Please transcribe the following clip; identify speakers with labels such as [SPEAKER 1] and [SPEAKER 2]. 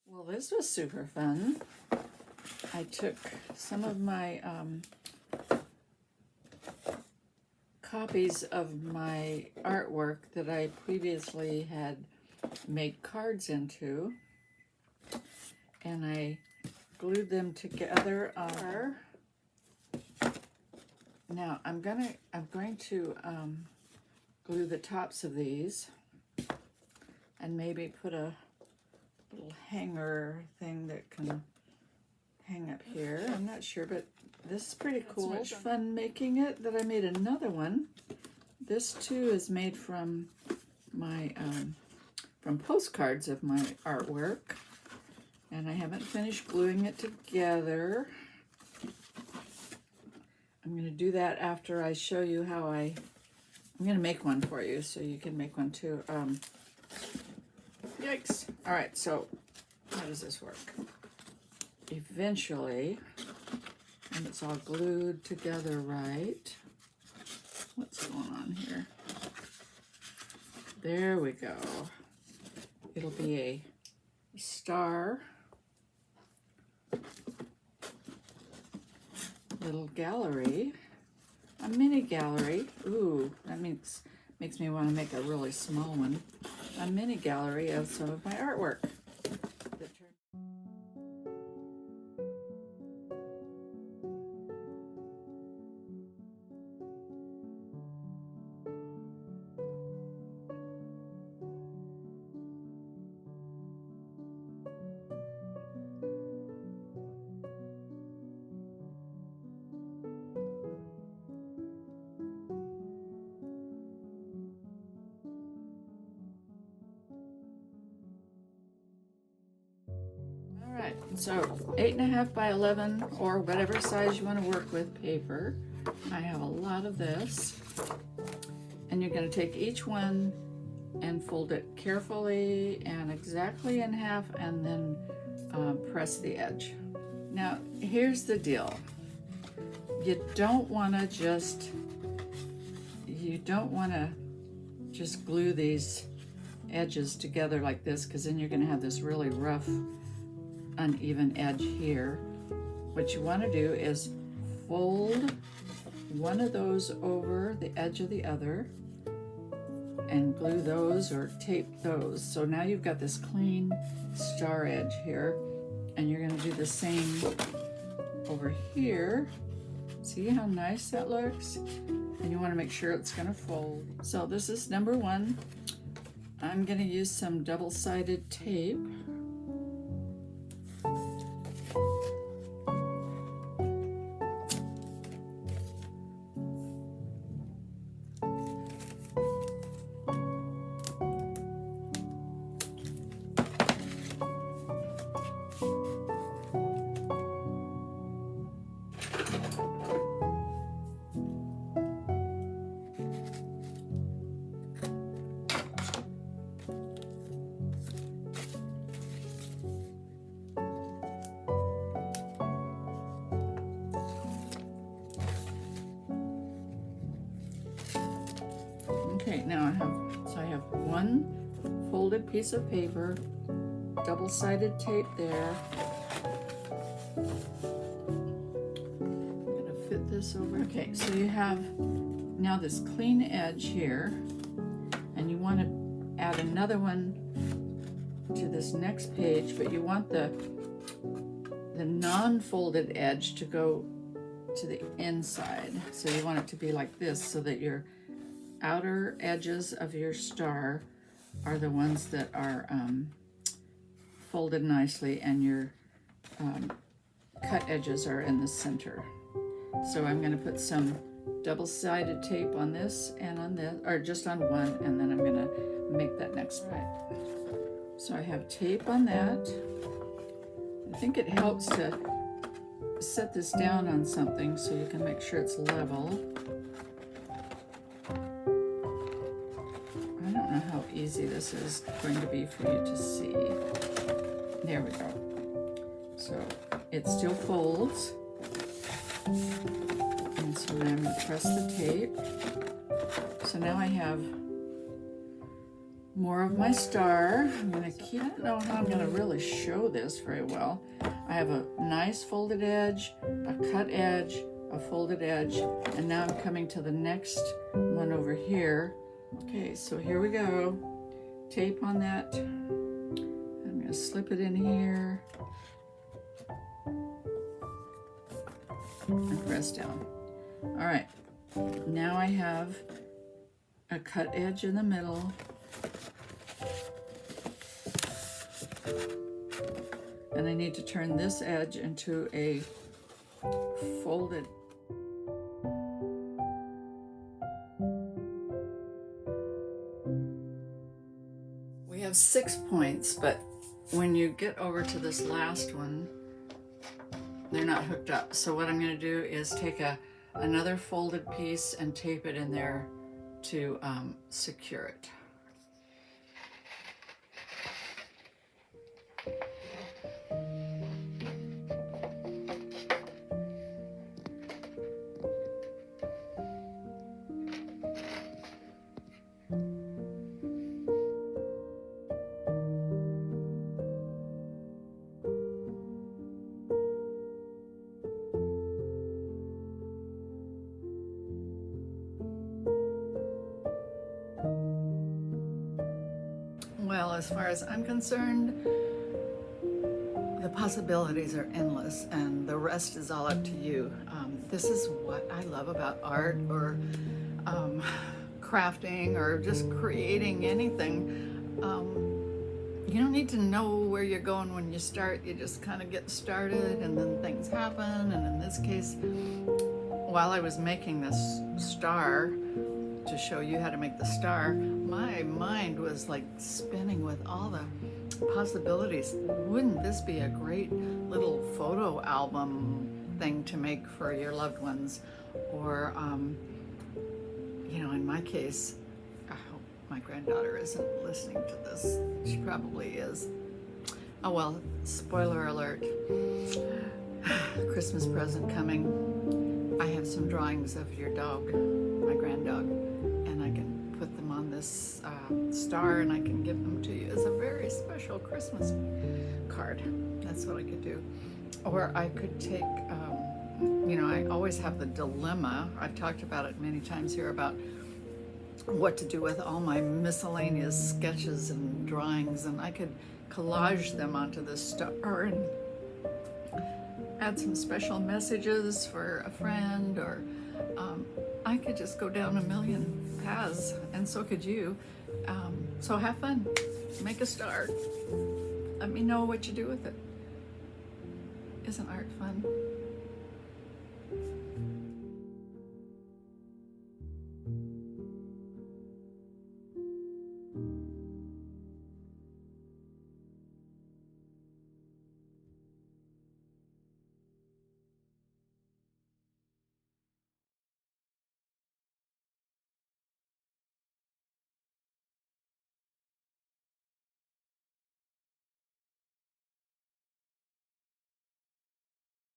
[SPEAKER 1] Well, this was super fun. I took some of my copies of my artwork that I previously had made cards into, and I glued them together. Now I'm going to glue the tops of these, and maybe put a little hanger thing that can hang up here. I'm not sure, but this is pretty cool. So much fun making it that I made another one. This too is made from my from postcards of my artwork, and I haven't finished gluing it together. I'm going to do that after I show you how I'm going to make one for you so you can make one too. Yikes. All right, so how does this work? Eventually, and it's all glued together right. What's going on here? There we go. It'll be a star, little gallery, a mini gallery. Ooh, that makes me want to make a really small one. A mini gallery of some of my artwork. Alright, so 8.5 by 11 or whatever size you want to work with paper. I have a lot of this, and you're going to take each one and fold it carefully and exactly in half, and then press the edge. Now here's the deal. You don't want to just glue these edges together like this, because then you're going to have this really rough, uneven edge here. What you want to do is fold one of those over the edge of the other and glue those or tape those. So now you've got this clean star edge here, and you're going to do the same over here. See how nice that looks? And you want to make sure it's going to fold. So this is number one. I'm going to use some double-sided tape. Okay, now I have one folded piece of paper, double-sided tape there. I'm gonna fit this over. Okay, so you have now this clean edge here, and you want to add another one to this next page, but you want the non-folded edge to go to the inside. So you want it to be like this, so that your outer edges of your star are the ones that are folded nicely, and your cut edges are in the center. So I'm going to put some double-sided tape on this and on this, or just on one, and then I'm going to make that next right. So I have tape on that. I think it helps to set this down on something so you can make sure it's level. I don't know how easy this is going to be for you to see. There we go. So it still folds. And so then I'm going to press the tape. So now I have more of my star. I'm gonna keep, I don't know how I'm gonna really show this very well. I have a nice folded edge, a cut edge, a folded edge, and now I'm coming to the next one over here. Okay, so here we go. Tape on that. I'm gonna slip it in here and press down. All right, now I have a cut edge in the middle. And I need to turn this edge into a folded. We have 6 points, but when you get over to this last one, they're not hooked up. So what I'm going to do is take another folded piece and tape it in there to secure it. Well, as far as I'm concerned, the possibilities are endless, and the rest is all up to you. This is what I love about art, or crafting, or just creating anything. You don't need to know where you're going when you start. You just kind of get started, and then things happen. And in this case, while I was making this star, to show you how to make the star, my mind was like spinning with all the possibilities. Wouldn't this be a great little photo album thing to make for your loved ones? Or, you know, in my case, I hope my granddaughter isn't listening to this. She probably is. Oh well, spoiler alert. Christmas present coming. I have some drawings of your dog, my granddog, and I can put them on this star, and I can give them to you as a very special Christmas card. That's what I could do. Or I could take, you know, I always have the dilemma. I've talked about it many times here about what to do with all my miscellaneous sketches and drawings, and I could collage them onto this star and add some special messages for a friend, or I could just go down a million paths, and so could you. So have fun, make a star. Let me know what you do with it. Isn't art fun?